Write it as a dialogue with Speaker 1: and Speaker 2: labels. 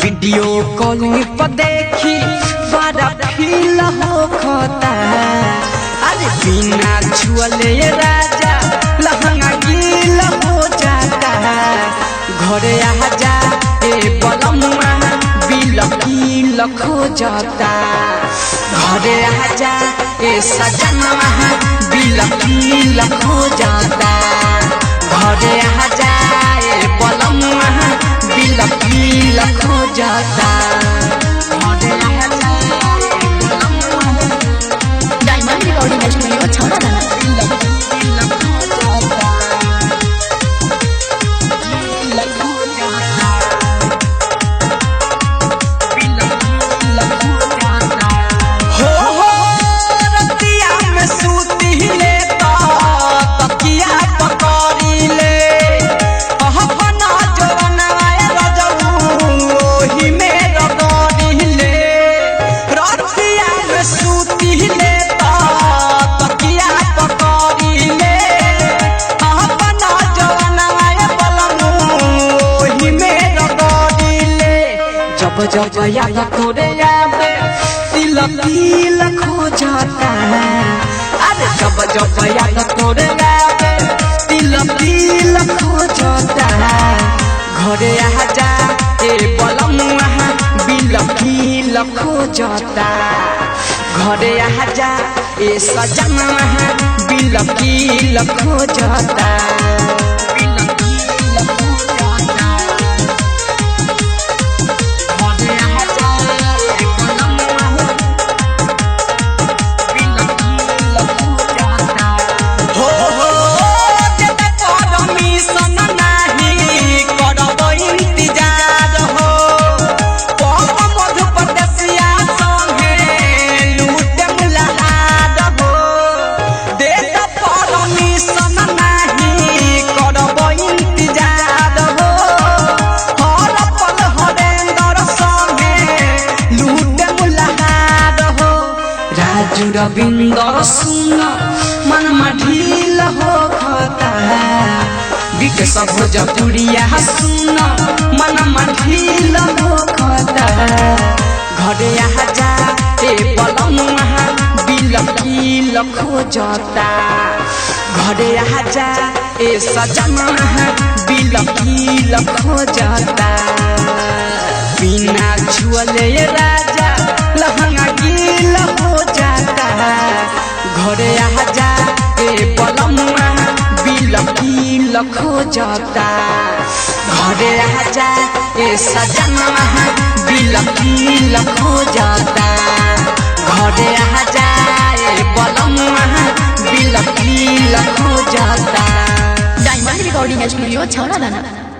Speaker 1: Video calling पर देखी बड़ा फील होता। अरे बिना छुअले राजा लहंगा गील हो जाता। घरे आ जा ए बलमुआ बिल गील खो जाता। घरे आ जा ए सजनवा बिल गील खो जाता। घरे आ जा ए बलमुआ बिल गील खो जाता।
Speaker 2: डायमंड रिकॉर्डिंग स्टूडियो छाना
Speaker 1: जब याद तोरे आवे दिल दिल खो जाता। अरे जब याद तोरे आवे दिल दिल खो जाता। घरे आ जा ए बलमुआ बिल दिल खो जाता। घरे आ जा ए सजनवा बिल दिल खो जाता। रविंदर सुन मन ढील होता। विकास भोजपुरिया सुन मन ढील होता। घरे आ जा ए बलमुआ बिल गील खो जाता। घरे आ जा ए सजनवा बिल गील खो जाता। बिना छुअले राजा लहंगा गील हो जाता। घरे आ जा ए बलमुआ बिल गील खो जाता। घरे आ जा ए सजनवा बिल गील खो जाता। घरे आ जा ए बलमुआ बिल गील खो जाता।
Speaker 2: डायमंड रिकॉर्डिंग स्टूडियो छाना